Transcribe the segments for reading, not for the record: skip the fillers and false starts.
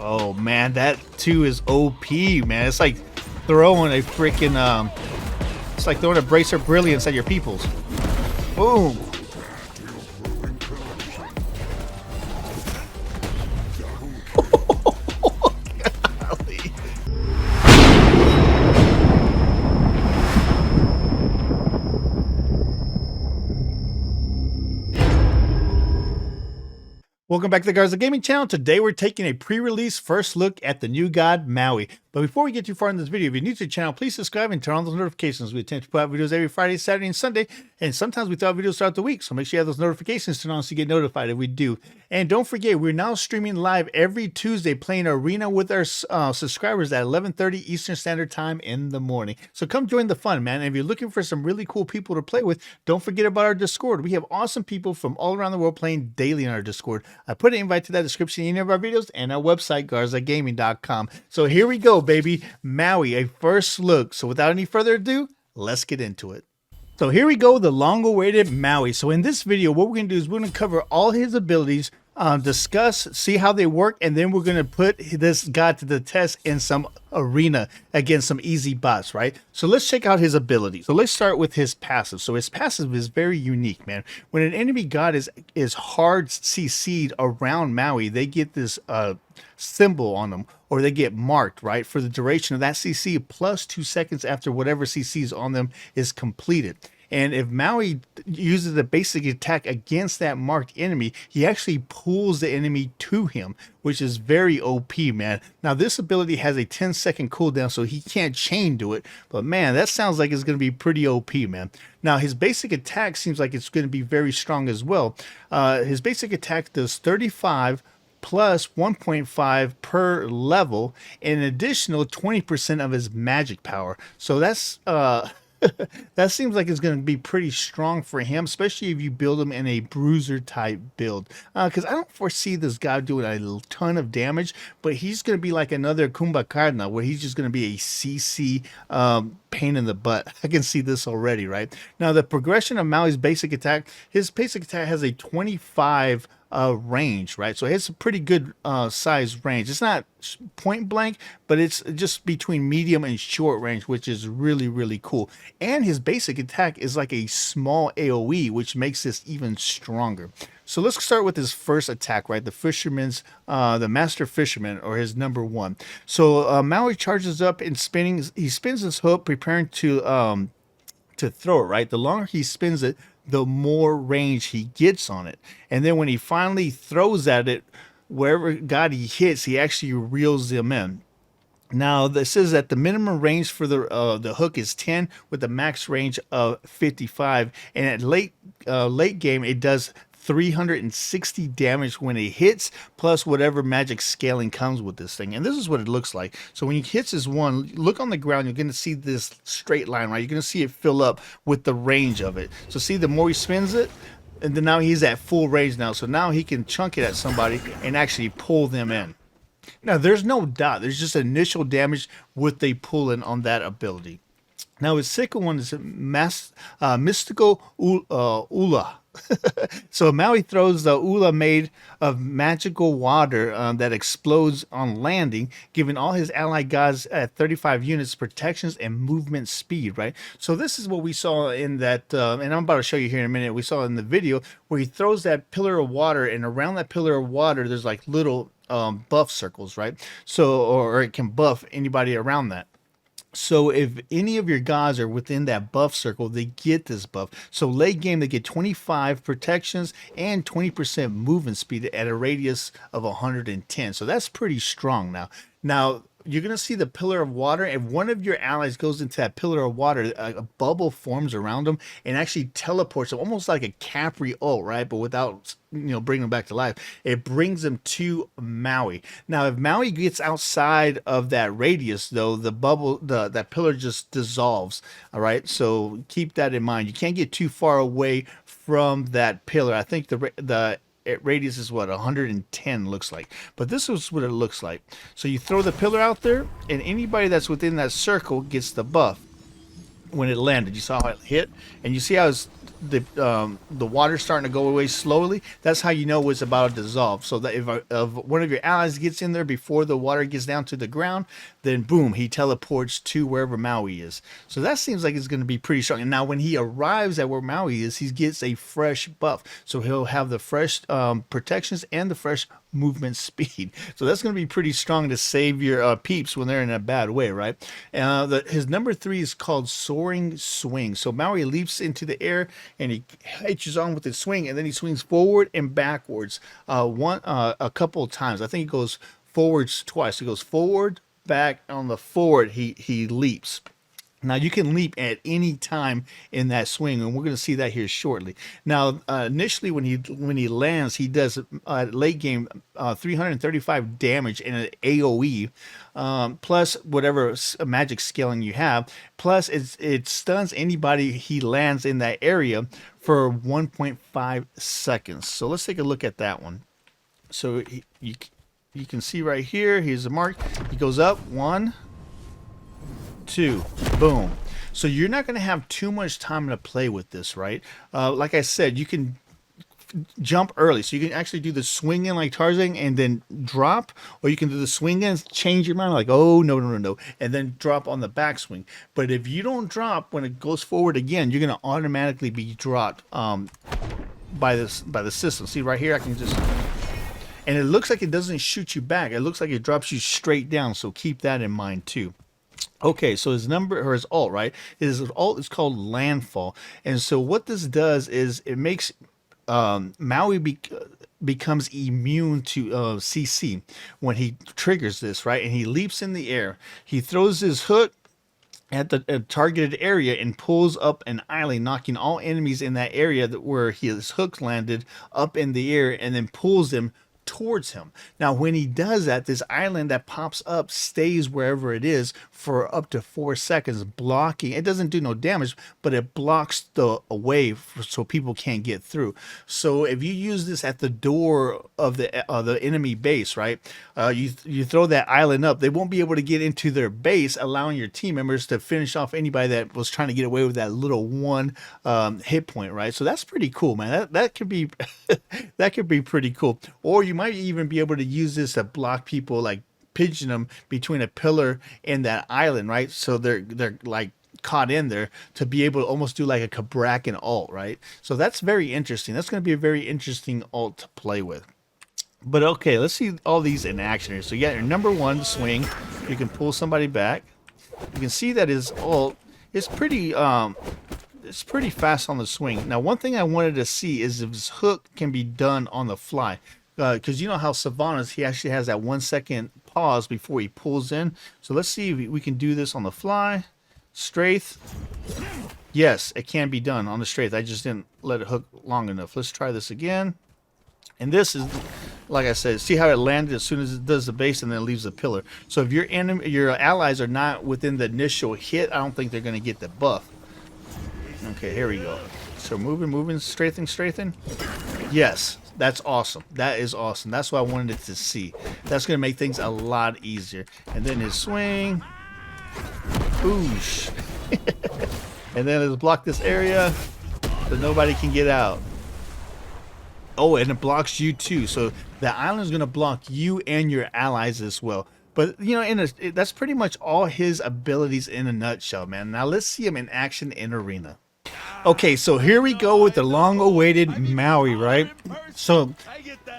Oh man, that too is OP, man. It's like throwing a freaking it's like throwing a bracer brilliance at your peoples. Boom. Welcome back to the Garza Gaming Channel. Today we're taking a pre-release first look at the new god Maui. But before we get too far in this video, if you're new to the channel, please subscribe and turn on those notifications. We attempt to put out videos every Friday, Saturday, and Sunday, and sometimes we throw out videos throughout the week. So make sure you have those notifications turned on so you get notified if we do. And don't forget, we're now streaming live every Tuesday, playing Arena with our subscribers at 11:30 Eastern Standard Time in the morning. So come join the fun, man. And if you're looking for some really cool people to play with, don't forget about our Discord. We have awesome people from all around the world playing daily in our Discord. I put an invite to that description in any of our videos and our website, garzagaming.com. So here we go, baby. Maui, a first look. So without any further ado, let's get into it. So here we go, the long-awaited Maui. So in this video, what we're going to do is we're going to cover all his abilities, discuss, see how they work, and then we're going to put this god to the test in some arena against some easy bots, right? So let's check out his abilities. So let's start with his passive. So his passive is very unique, man. When an enemy god is hard CC'd around Maui, they get this symbol on them, or they get marked, right, for the duration of that CC plus 2 seconds after whatever CC's on them is completed. And if Maui uses a basic attack against that marked enemy, he actually pulls the enemy to him, which is very OP, man. Now, this ability has a 10-second cooldown, so he can't chain do it. But, man, that sounds like it's going to be pretty OP, man. Now, his basic attack seems like it's going to be very strong as well. His basic attack does 35 plus 1.5 per level, and an additional 20% of his magic power. So that's that seems like it's going to be pretty strong for him, especially if you build him in a bruiser type build. Because I don't foresee this guy doing a ton of damage, but he's going to be like another Kumbhakarna, where he's just going to be a CC pain in the butt. I can see this already, right? Now, the progression of Maui's basic attack, his basic attack has a 25 range, right? So it's a pretty good size range. It's not point blank, but it's just between medium and short range, which is really, really cool. And his basic attack is like a small AoE, which makes this even stronger. So let's start with his first attack, right? The fisherman's, the master fisherman, or his number one. So Maui charges up and he spins his hook, preparing to throw it, right? The longer he spins it, the more range he gets on it. And then when he finally throws at it, wherever god he hits, he actually reels them in. Now, this says that the minimum range for the hook is 10 with a max range of 55. And at late game, it does 360 damage when it hits, plus whatever magic scaling comes with this thing. And this is what it looks like. So when he hits his one, look on the ground, you're going to see this straight line, right? You're going to see it fill up with the range of it. So see, the more he spins it, and then now he's at full range now. So now he can chunk it at somebody and actually pull them in. Now, there's no dot. There's just initial damage with a pull-in on that ability. Now, his second one is Mystical Ula. So Maui throws the Ula made of magical water that explodes on landing, giving all his allied gods at 35 units protections and movement speed, right? So this is what we saw in that, and I'm about to show you here in a minute, we saw in the video where he throws that pillar of water, and around that pillar of water, there's like little buff circles, right? So, or it can buff anybody around that. So if any of your gods are within that buff circle, they get this buff. So late game, they get 25 protections and 20% movement speed at a radius of 110. So that's pretty strong now. Now, you're going to see the pillar of water. If one of your allies goes into that pillar of water, a bubble forms around them and actually teleports them, almost like a Capri ult, right? But without, bringing them back to life. It brings them to Maui. Now, if Maui gets outside of that radius, though, the bubble, that pillar just dissolves, all right? So keep that in mind. You can't get too far away from that pillar. I think the radius is what 110 looks like, but this is what it looks like. So you throw the pillar out there, and anybody that's within that circle gets the buff when it landed. You saw how it hit, and you see how the water's starting to go away slowly, that's how you know it's about to dissolve. So that if one of your allies gets in there before the water gets down to the ground, then boom, he teleports to wherever Maui is. So that seems like it's going to be pretty strong. And now when he arrives at where Maui is, he gets a fresh buff. So he'll have the fresh protections and the fresh movement speed. So that's going to be pretty strong to save your peeps when they're in a bad way, right? His number 3 is called Soaring Swing. So Maui leaps into the air and he hitches on with his swing, and then he swings forward and backwards a couple of times. I think he goes forwards twice. He goes forward, back. On the forward, he leaps. Now you can leap at any time in that swing, and we're going to see that here shortly. Now, initially when he lands, he does late game 335 damage in an AOE, plus whatever magic scaling you have. Plus it stuns anybody he lands in that area for 1.5 seconds. So let's take a look at that one. So you can see right here, here's the mark. He goes up 1, 2, boom. So you're not going to have too much time to play with this, right? Like I said, you can jump early, so you can actually do the swing in like Tarzan and then drop, or you can do the swing in, change your mind like, oh no, and then drop on the backswing. But if you don't drop when it goes forward again, you're going to automatically be dropped by the system. See right here, I can just, and it looks like it doesn't shoot you back. It looks like it drops you straight down, so keep that in mind too. Okay, so his ult, right? His ult is called Landfall. And so what this does is it makes Maui becomes immune to CC when he triggers this, right? And he leaps in the air. He throws his hook at the targeted area and pulls up an island, knocking all enemies in that area where his hook landed up in the air, and then pulls them towards him. Now when he does that, this island that pops up stays wherever it is for up to 4 seconds, blocking. It doesn't do no damage, but it blocks the way so people can't get through. So if you use this at the door of the enemy base, right, you throw that island up, they won't be able to get into their base, allowing your team members to finish off anybody that was trying to get away with that little one hit point, right? So that's pretty cool, man. That could be that could be pretty cool. Or you might even be able to use this to block people, like pigeon them between a pillar and that island, right? So they're like caught in there, to be able to almost do like a Kabrakan ult, right? So that's very interesting. That's going to be a very interesting ult to play with. But okay, let's see all these in action here. So you got your number 1 swing. You can pull somebody back. You can see that his ult is pretty fast on the swing. Now one thing I wanted to see is if his hook can be done on the fly. Because you know how Sylvanas, he actually has that 1 second pause before he pulls in. So let's see if we can do this on the fly. Strafe. Yes, it can be done on the strafe. I just didn't let it hook long enough. Let's try this again. And this is, like I said, see how it landed as soon as it does the base and then it leaves the pillar. So if your allies are not within the initial hit, I don't think they're going to get the buff. Okay, here we go. So moving, strafing. Yes. That's awesome. That is awesome. That's what I wanted to see. That's going to make things a lot easier. And then his swing. Boosh. And then let's block this area so nobody can get out. Oh, and it blocks you too. So the island is going to block you and your allies as well. But, you know, that's pretty much all his abilities in a nutshell, man. Now let's see him in action in Arena. Okay, so here we go with the long-awaited Maui, right? So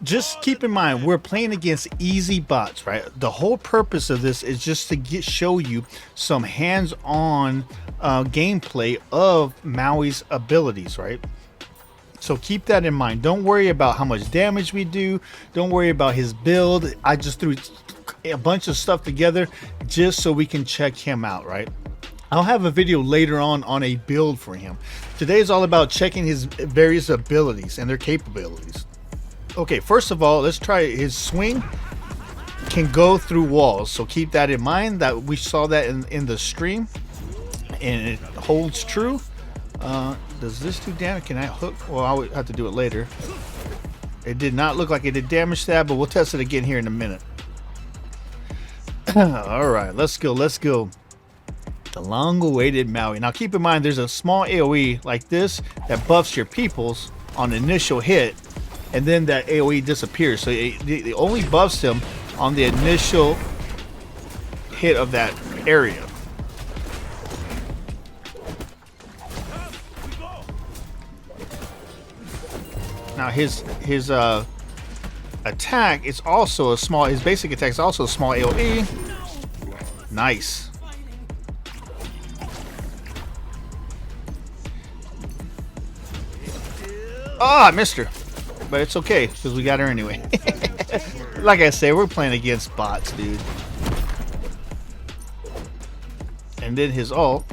just keep in mind, we're playing against easy bots, right? The whole purpose of this is just to show you some hands-on gameplay of Maui's abilities, right? So keep that in mind. Don't worry about how much damage we do. Don't worry about his build. I just threw a bunch of stuff together just so we can check him out, right? I'll have a video later on a build for him. Today is all about checking his various abilities and their capabilities. Okay, first of all, let's try his swing. Can go through walls, so keep that in mind. That we saw that in the stream, and it holds true. Does this do damage? Can I hook? Well, I'll have to do it later. It did not look like it did damage to that, but we'll test it again here in a minute. All right, let's go. The long-awaited Maui. Now keep in mind, there's a small AoE like this that buffs your peoples on the initial hit, and then that AoE disappears. So it only buffs them on the initial hit of that area. Now his attack is also a small. His basic attack is also a small AoE. Nice. Oh, I missed her, but it's okay because we got her anyway. Like I say, we're playing against bots, dude. And then his ult.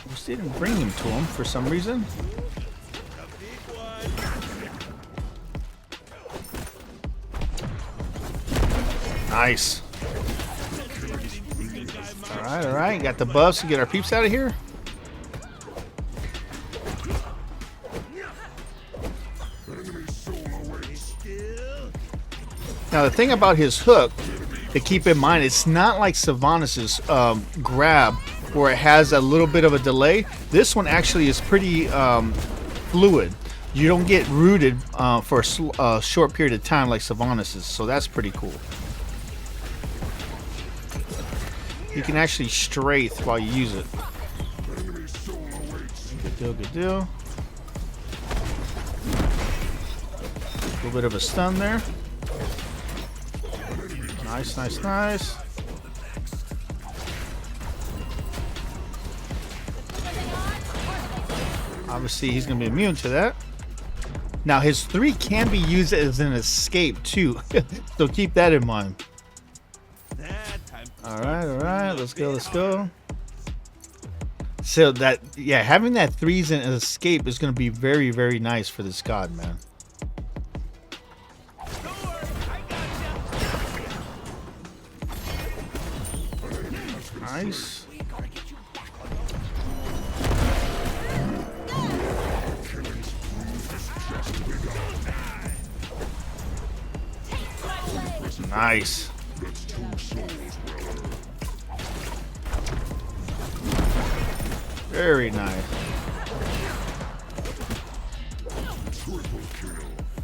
Just didn't bring him to him for some reason. Nice. All right. Got the buffs to get our peeps out of here. Now the thing about his hook to keep in mind, it's not like Sylvanas' grab where it has a little bit of a delay. This one actually is pretty fluid. You don't get rooted for a short period of time like Sylvanas', so that's pretty cool. You can actually strafe while you use it. Good deal, good deal. A little bit of a stun there. Nice, nice, nice. Obviously, he's going to be immune to that. Now, his 3 can be used as an escape, too. So keep that in mind. All right. Let's go. So that, yeah, having that 3 as an escape is going to be very, very nice for this god, man. Nice. Nice. Very nice.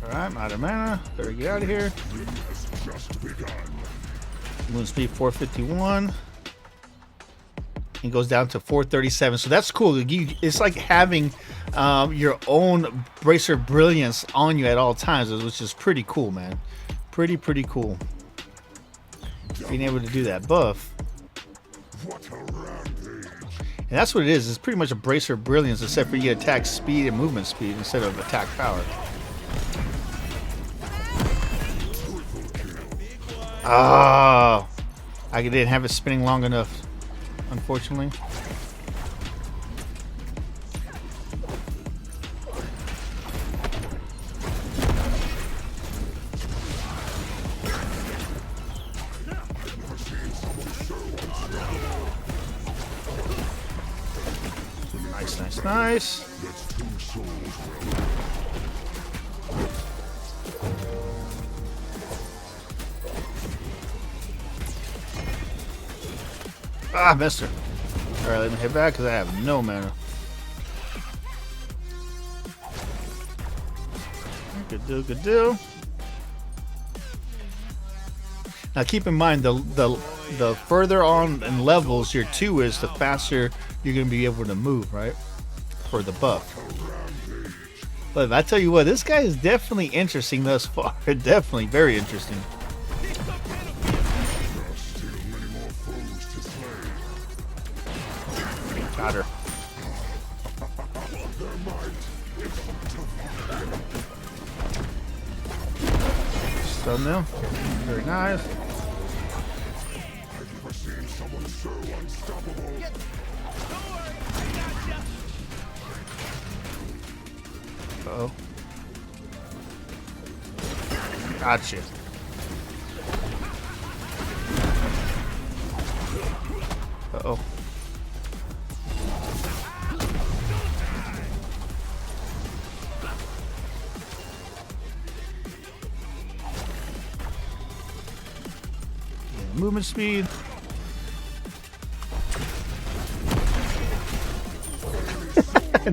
Alright, I'm out of mana. Better get out of here. Moon speed 451. And goes down to 437. So that's cool. It's like having your own Bracer Brilliance on you at all times, which is pretty cool, man. Pretty cool. Being able to do that buff. And that's what it is. It's pretty much a Bracer Brilliance, except for you get attack speed and movement speed instead of attack power. Oh, I didn't have it spinning long enough, unfortunately. Nice. Ah, missed her. Alright, let me head back because I have no mana. Good deal. Now keep in mind, the further on in levels your 2 is, the faster you're going to be able to move, right? For the buff. But I tell you what, this guy is definitely interesting thus far. Definitely very interesting. Got her. Stun now. Very nice. Uh-oh. Gotcha. Uh-oh. Movement speed.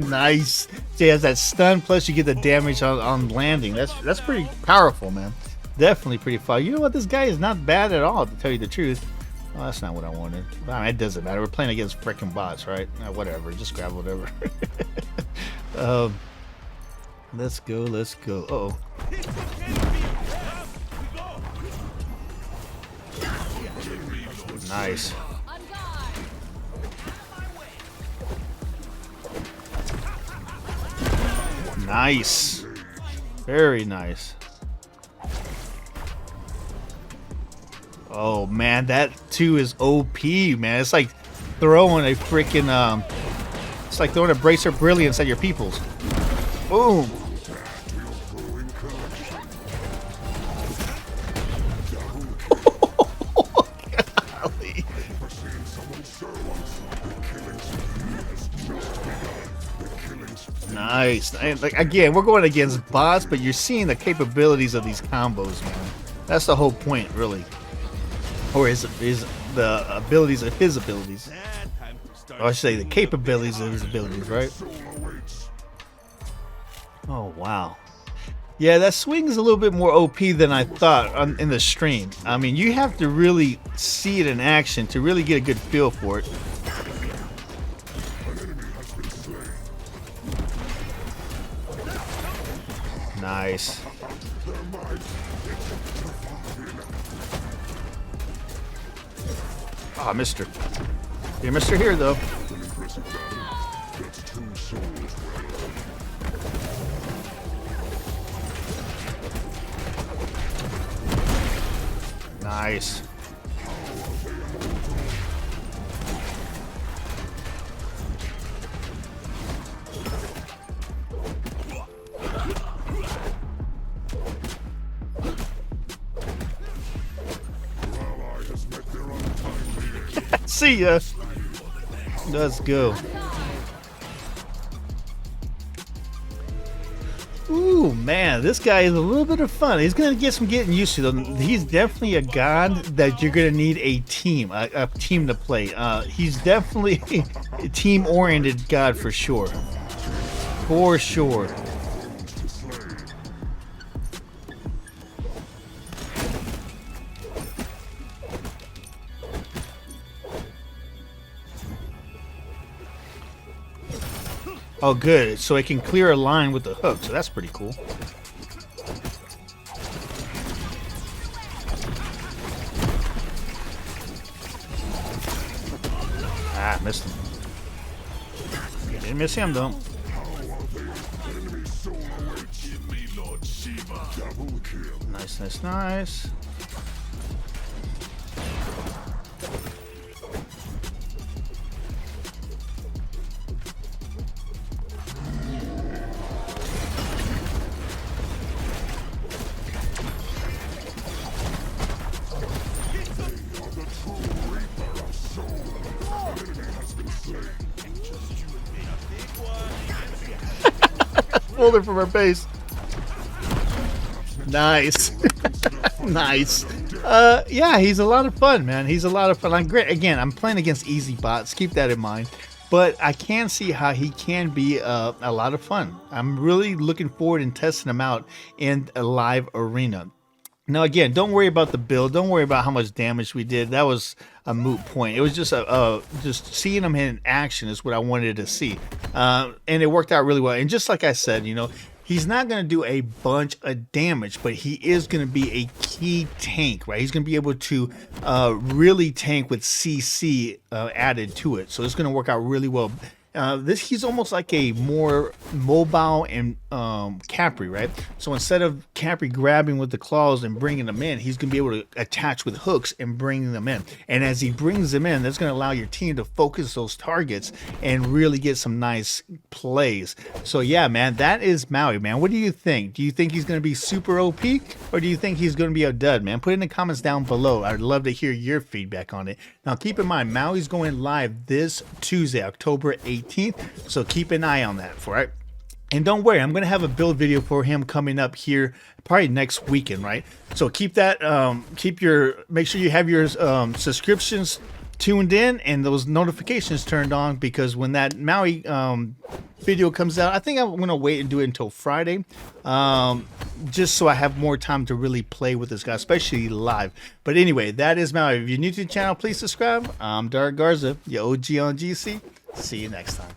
Nice. So he has that stun, plus you get the damage on landing. That's pretty powerful, man. Definitely pretty fun. You know what? This guy is not bad at all, to tell you the truth. Well, that's not what I wanted. I mean, it doesn't matter. We're playing against freaking bots, right? Whatever. Just grab whatever. Let's go. Let's go. Uh-oh. Nice. Nice. Very nice. Oh man, that too is OP, man. It's like throwing a freaking it's like throwing a brace of brilliance at your peoples. Boom. Nice. And like, again, we're going against bots, but you're seeing the capabilities of these combos, man. That's the whole point, really. Or is the abilities of his abilities. Or I should say the capabilities of his abilities, right? Oh, wow. Yeah, that swing is a little bit more OP than I thought in the stream. I mean, you have to really see it in action to really get a good feel for it. Nice. Ah, Mister. You're Mister here, though. Nice. See ya. Let's go. Ooh, man, this guy is a little bit of fun. He's gonna get some getting used to, though. He's definitely a god that you're gonna need a team to play. He's definitely a team-oriented god for sure. For sure. Oh, good. So it can clear a line with the hook, so that's pretty cool. Ah, missed him. You didn't miss him, though. Nice, nice, nice. Pulled her from her base. Nice. Nice. Yeah, he's a lot of fun, man. He's a lot of fun. Again, I'm playing against easy bots. Keep that in mind. But I can see how he can be a lot of fun. I'm really looking forward and testing him out in a live arena. Now, again, don't worry about the build. Don't worry about how much damage we did. That was a moot point. It was just just seeing him in action is what I wanted to see, and it worked out really well. And just like I said, you know, he's not going to do a bunch of damage, but he is going to be a key tank, right? He's going to be able to really tank with CC added to it, so it's going to work out really well. He's almost like a more mobile and Capri, right? So instead of Capri grabbing with the claws and bringing them in, he's going to be able to attach with hooks and bring them in. And as he brings them in, that's going to allow your team to focus those targets and really get some nice plays. So yeah, man, that is Maui, man. What do you think? Do you think he's going to be super OP, or do you think he's going to be a dud, man? Put it in the comments down below. I'd love to hear your feedback on it. Now, keep in mind, Maui's going live this Tuesday, October 18th. So keep an eye on that for it. And don't worry, I'm going to have a build video for him coming up here probably next weekend, right? So keep that, make sure you have your subscriptions tuned in and those notifications turned on, because when that Maui video comes out, I think I'm gonna wait and do it until Friday, just so I have more time to really play with this guy, especially live. But anyway, that is Maui. If you're new to the channel, please subscribe. I'm Garza, your OG on GC. See you next time.